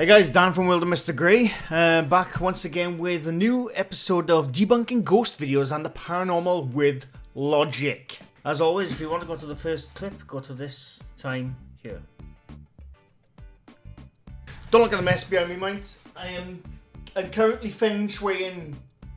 Hey guys, Dan from Wilder Mr. Grey, back once again with a new episode of Debunking Ghost videos and the paranormal with logic. As always, if you want to go to the first clip, go to this time here. Don't look at the mess behind me, mates. I'm currently feng shuiing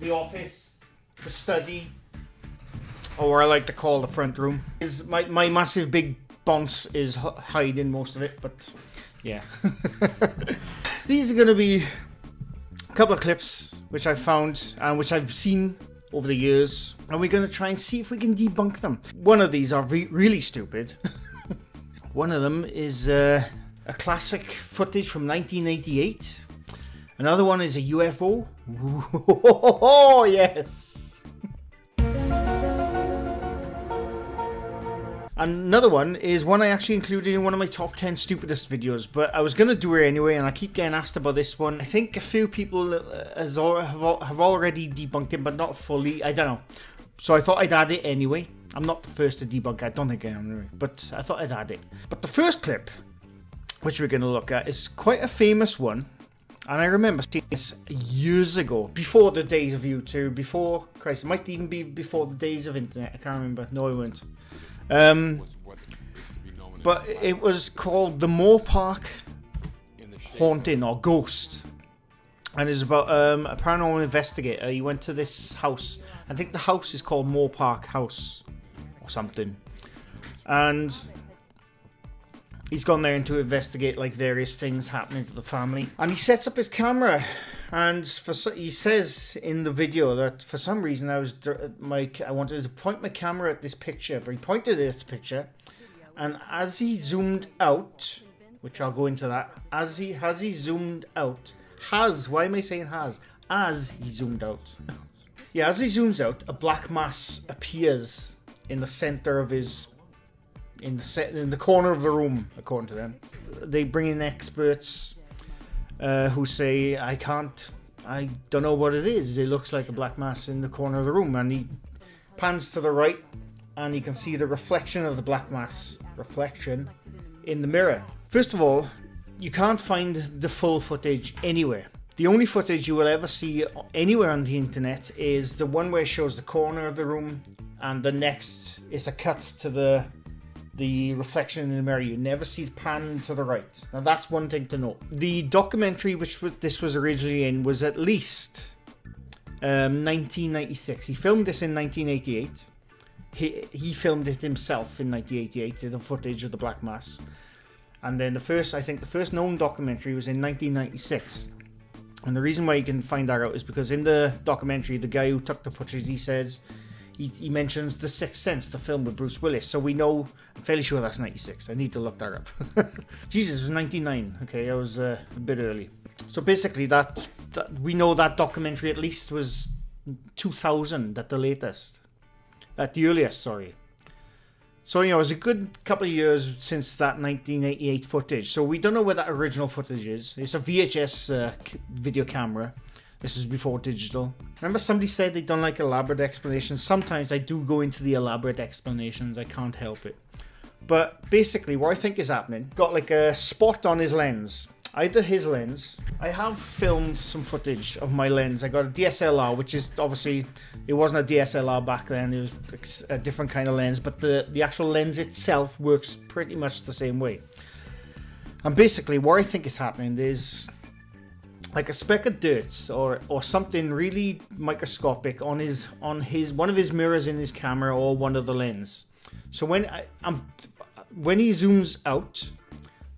the office, the study, or what I like to call the front room. My massive big bounce is hiding most of it, but yeah. These are going to be a couple of clips which I've found and which I've seen over the years, and we're going to try and see if we can debunk them. One of these are really stupid. One of them is a classic footage from 1988. Another one is a UFO. Oh, yes. Another one is one I actually included in one of my top 10 stupidest videos, but I was going to do it anyway, and I keep getting asked about this one. I think a few people have already debunked it, but not fully. I don't know. So I thought I'd add it anyway. I'm not the first to debunk it. I don't think I am anyway, but I thought I'd add it. But the first clip, which we're going to look at, is quite a famous one. And I remember seeing this years ago, before the days of YouTube, before, Christ, it might even be before the days of internet. I can't remember. No, it won't. But it was called the Moorpark haunting or ghost, and it's about a paranormal investigator. He went to this house. I think the house is called Moorpark House or something, and he's gone there to investigate like various things happening to the family. And he sets up his camera, and he says in the video that for some reason I wanted to point my camera at this picture, but he pointed it at the picture, and as he zoomed out, which I'll go into that, as he zoomed out, why am I saying has? As he zoomed out. Yeah, as he zooms out, a black mass appears in the center of his, in the corner of the room, according to them. They bring in experts who say, I don't know what it is. It looks like a black mass in the corner of the room. And he pans to the right, and you can see the reflection of the black mass in the mirror. First of all, you can't find the full footage anywhere. The only footage you will ever see anywhere on the internet is the one where it shows the corner of the room, and the next is a cut to the reflection in the mirror. You never see it pan to the right. Now that's one thing to note. The documentary which this was originally in was at least 1996. He filmed this in 1988. He filmed it himself in 1988, the footage of the Black Mass. And then the first known documentary was in 1996. And the reason why you can find that out is because in the documentary, the guy who took the footage, he says, he mentions The Sixth Sense, the film with Bruce Willis. So we know, I'm fairly sure that's 96. I need to look that up. Jesus, it was 99. Okay, I was a bit early. So basically, that we know that documentary at least was 2000 at the latest. At the earliest, sorry. So, it was a good couple of years since that 1988 footage. So we don't know where that original footage is. It's a VHS video camera. This is before digital. Remember somebody said they don't like elaborate explanations. Sometimes I do go into the elaborate explanations. I can't help it. But basically what I think is happening, got like a spot on his lens. Either his lens. I have filmed some footage of my lens. I got a DSLR, which is obviously, it wasn't a DSLR back then. It was a different kind of lens. But the actual lens itself works pretty much the same way. And basically what I think is happening is like a speck of dirt or something really microscopic on one of his mirrors in his camera or one of the lens. So when he zooms out,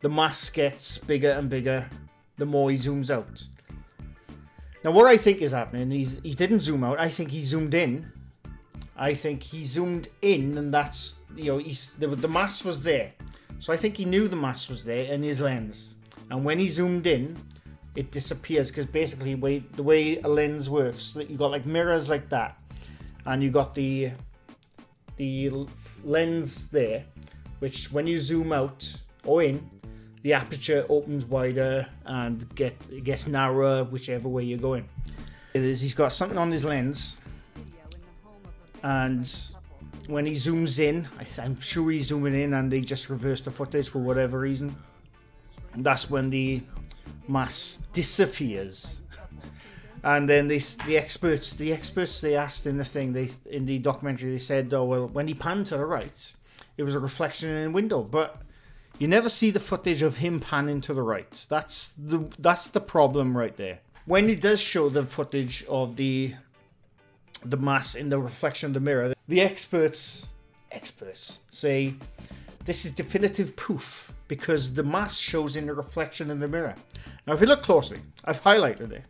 the mass gets bigger and bigger the more he zooms out. Now what I think is happening, he didn't zoom out. I think he zoomed in. And that's, the mass was there. So I think he knew the mass was there in his lens. And when he zoomed in, it disappears, because basically the way a lens works, that you got like mirrors like that, and you got the lens there, which when you zoom out or in, the aperture opens wider and gets narrower whichever way you're going. He's got something on his lens, and when he zooms in, I'm sure he's zooming in and they just reversed the footage for whatever reason. That's when the mass disappears. And then the experts they asked in the documentary, they said, oh well, when he panned to the right, it was a reflection in a window, but you never see the footage of him panning to the right. That's the problem right there. When he does show the footage of the mass in the reflection of the mirror, the experts say this is definitive proof because the mass shows in the reflection in the mirror. Now, if you look closely, I've highlighted it.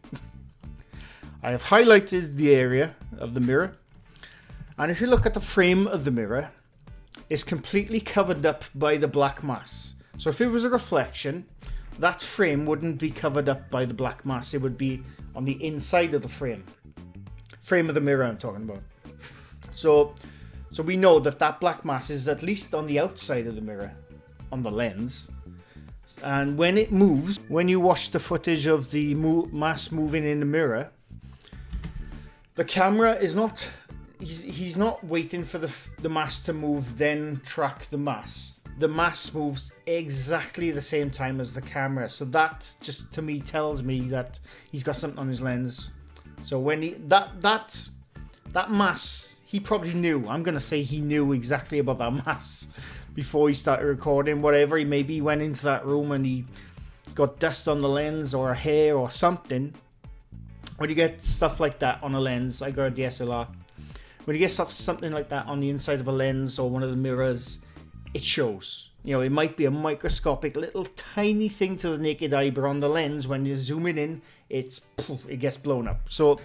I have highlighted the area of the mirror, and if you look at the frame of the mirror, it's completely covered up by the black mass. So if it was a reflection, that frame wouldn't be covered up by the black mass. It would be on the inside of the frame of the mirror I'm talking about. So we know that black mass is at least on the outside of the mirror, on the lens. And when it moves, when you watch the footage of the mass moving in the mirror, the camera is not, he's not waiting for the mass to move, then track the mass. The mass moves exactly the same time as the camera. So that just, to me, tells me that he's got something on his lens. So when that mass, he probably knew. I'm going to say he knew exactly about that mass before he started recording. Whatever, maybe he went into that room and he got dust on the lens or hair or something. When you get stuff like that on a lens, I got a DSLR. When you get something like that on the inside of a lens or one of the mirrors, it shows. You know, it might be a microscopic little tiny thing to the naked eye, but on the lens, when you're zooming in, it gets blown up. So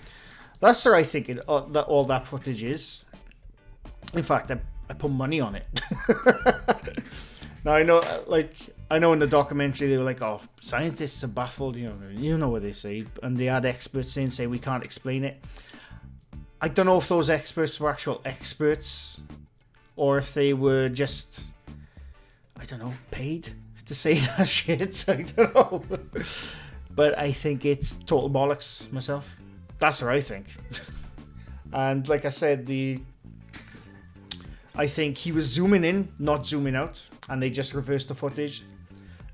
that's where I think that all that footage is. In fact, I put money on it. Now I know in the documentary they were like, "Oh, scientists are baffled." You know what they say, and they had experts in saying we can't explain it. I don't know if those experts were actual experts, or if they were just, I don't know, paid to say that shit. I don't know, but I think it's total bollocks myself. That's what I think. And like I said, I think he was zooming in, not zooming out, and they just reversed the footage.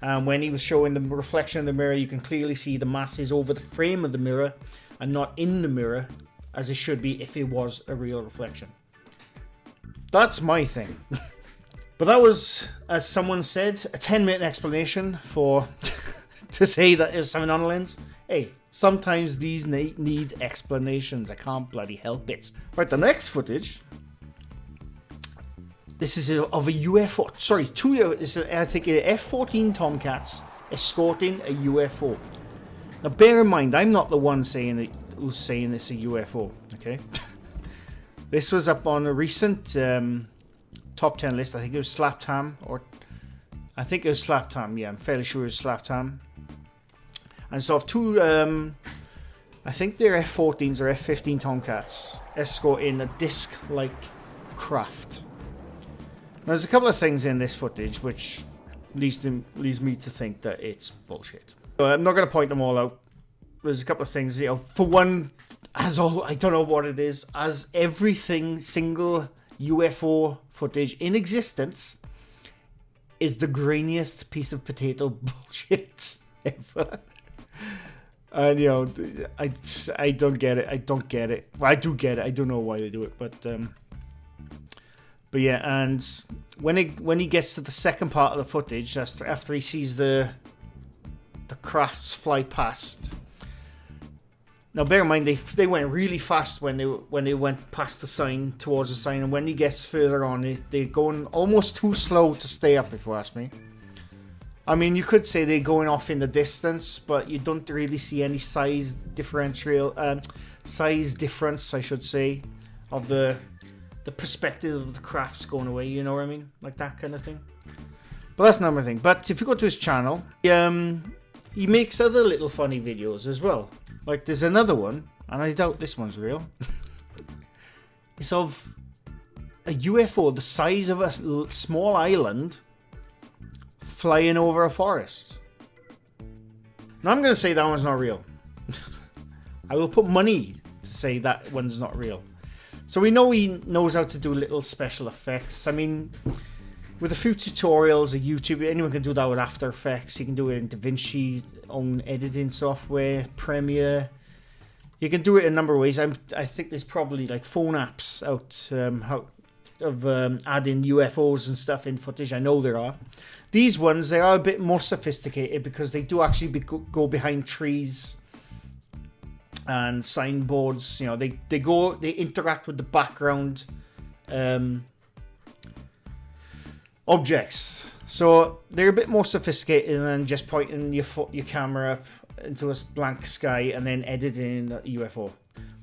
And when he was showing the reflection in the mirror, you can clearly see the mass is over the frame of the mirror and not in the mirror, as it should be if it was a real reflection. That's my thing. But that was, as someone said, a 10-minute explanation for to say that there's something on the lens. Hey, sometimes these need explanations. I can't bloody help it. Right, the next footage. This is of a UFO. Sorry, I think F-14 Tomcats escorting a UFO. Now, bear in mind, I'm not the one who's saying it's a UFO. Okay, this was up on a recent top 10 list. I think it was Slaptam, Yeah, I'm fairly sure it was Slaptam. And so, two, I think they're F-14s or F-15 Tomcats escorting a disc-like craft. Now, there's a couple of things in this footage which leads me to think that it's bullshit. So I'm not going to point them all out. There's a couple of things, for one, I don't know what it is, as single UFO footage in existence is the grainiest piece of potato bullshit ever. And I don't get it. Well, I do get it. I don't know why they do it, but yeah. And when he gets to the second part of the footage, after he sees the crafts fly past. Now, bear in mind they went really fast when they went past the sign, towards the sign, and when he gets further on, they're going almost too slow to stay up. If you ask me. I mean, you could say they're going off in the distance, but you don't really see any size difference, I should say, of the perspective of the crafts going away. You know what I mean? Like that kind of thing. But that's another thing. But if you go to his channel, he makes other little funny videos as well. Like there's another one, and I doubt this one's real. It's of a UFO the size of a small island flying over a forest. Now I'm going to say that one's not real. I will put money to say that one's not real. So we know he knows how to do little special effects. I mean, with a few tutorials on YouTube. Anyone can do that with After Effects. You can do it in DaVinci, own editing software, Premiere. You can do it in a number of ways. I think there's probably like phone apps out adding UFOs and stuff in footage. I know there are. These ones, they are a bit more sophisticated because they do actually go behind trees and signboards. You know, they interact with the background objects. So they're a bit more sophisticated than just pointing your camera up into a blank sky and then editing a UFO.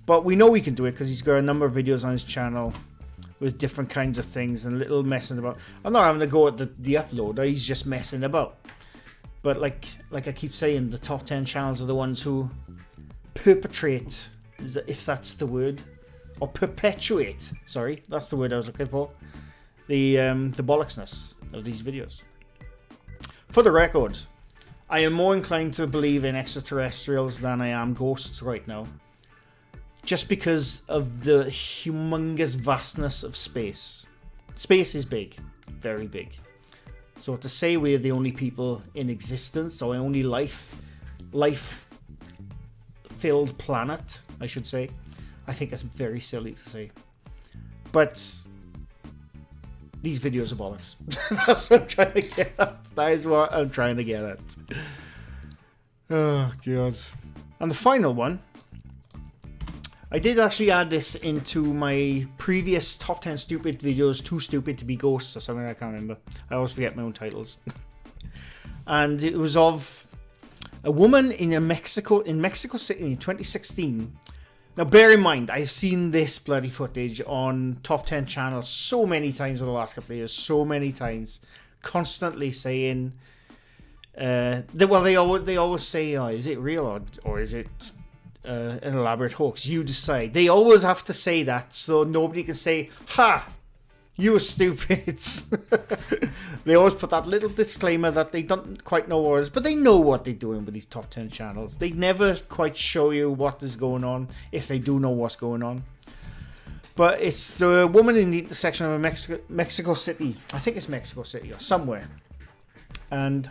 But we know we can do it because he's got a number of videos on his channel with different kinds of things and little messing about. I'm not having to go at the upload. He's just messing about. But like I keep saying, the top 10 channels are the ones who perpetrate, if that's the word, or perpetuate. Sorry, that's the word I was looking for. The bollocksness of these videos. For the record, I am more inclined to believe in extraterrestrials than I am ghosts right now. Just because of the humongous vastness of space. Space is big. Very big. So to say we're the only people in existence, or only life-filled planet, I should say, I think that's very silly to say. But these videos are bollocks. That's what I'm trying to get at. That is what I'm trying to get at. Oh, God. And the final one, I did actually add this into my previous top 10 stupid videos, Too Stupid to Be Ghosts or something, I can't remember. I always forget my own titles. And it was of a woman in Mexico City in 2016. Now bear in mind, I've seen this bloody footage on top 10 channels so many times over the last couple of years, so many times, constantly saying, they always say, oh, is it real or is it an elaborate hoax? You decide. They always have to say that so nobody can say, ha, you were stupid. They always put that little disclaimer that they don't quite know what it is, but they know what they're doing with these top 10 channels. They never quite show you what is going on, if they do know what's going on. But it's the woman in the intersection of Mexico City. I think it's Mexico City or somewhere. And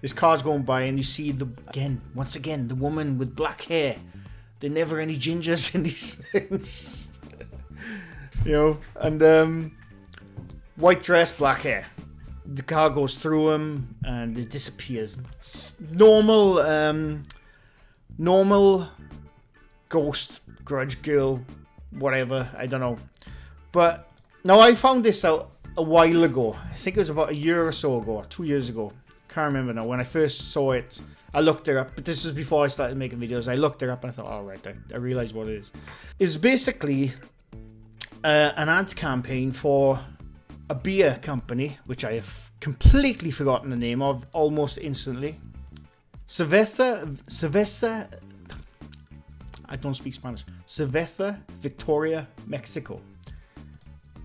this car's going by and you see once again, the woman with black hair. There are never any gingers in these things. You know, and white dress, black hair. The car goes through him and it disappears. It's normal ghost, grudge girl, whatever, I don't know. But now I found this out a while ago. I think it was about a year or so ago, 2 years ago. Can't remember now. When I first saw it, I looked her up, but this was before I started making videos. I looked her up and I thought, all right, I realized what it is. It was basically an ad campaign for a beer company, which I have completely forgotten the name of almost instantly. Cerveza, I don't speak Spanish. Cerveza Victoria, Mexico.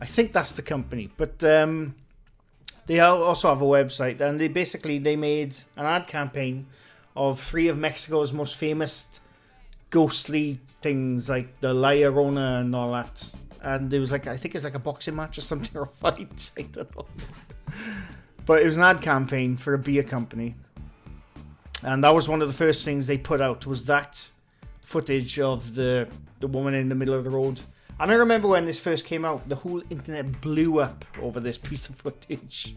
I think that's the company, but they also have a website, and they made an ad campaign of 3 of Mexico's most famous ghostly things, like the Llarona and all that. And there was I think it's like a boxing match or something, or a fight, I don't know. But it was an ad campaign for a beer company. And that was one of the first things they put out, was that footage of the woman in the middle of the road. And I remember when this first came out, the whole internet blew up over this piece of footage.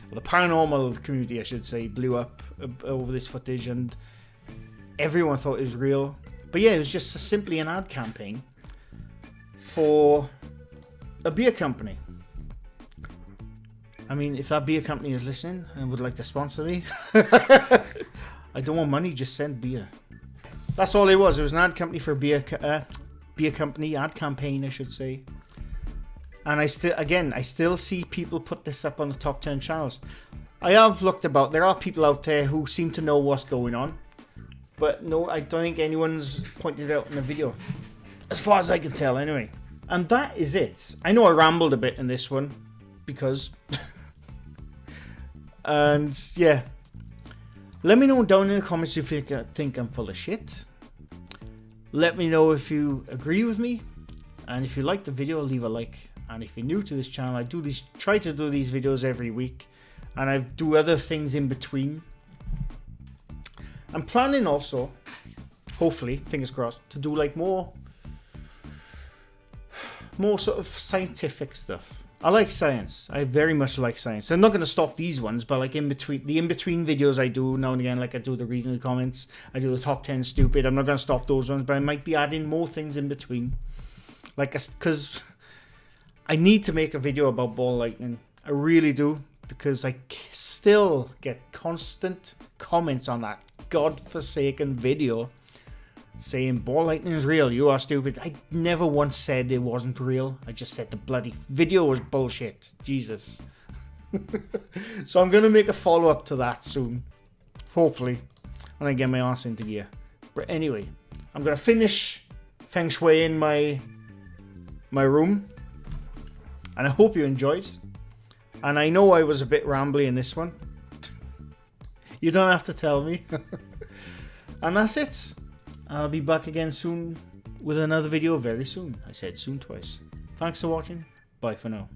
Well, the paranormal community, I should say, blew up over this footage, and everyone thought it was real. But yeah, it was just simply an ad campaign for a beer company. I mean, if that beer company is listening and would like to sponsor me, I don't want money, just send beer. That's all it was. It was an ad company for a beer company, ad campaign, I should say. And I still see people put this up on the top 10 channels. I have looked about. There are people out there who seem to know what's going on. But no, I don't think anyone's pointed it out in the video. As far as I can tell, anyway. And that is it. I know I rambled a bit in this one. Because... and, yeah. Let me know down in the comments if you think I'm full of shit. Let me know if you agree with me. And if you like the video, leave a like. And if you're new to this channel, I try to do these videos every week, and I do other things in between. I'm planning also, hopefully, fingers crossed, to do like more sort of scientific stuff. I like science. I very much like science. I'm not going to stop these ones, but like in between videos I do now and again, like I do the reading the comments, I do the top 10 stupid. I'm not going to stop those ones, but I might be adding more things in between. Like, because I need to make a video about ball lightning. I really do, because I still get constant comments on that godforsaken video saying ball lightning is real, you are stupid. I never once said it wasn't real. I just said the bloody video was bullshit. Jesus. So I'm going to make a follow-up to that soon. Hopefully. When I get my ass into gear. But anyway, I'm going to finish feng shui in my room. And I hope you enjoyed. And I know I was a bit rambly in this one. You don't have to tell me. And that's it. I'll be back again soon with another video very soon. I said soon twice. Thanks for watching. Bye for now.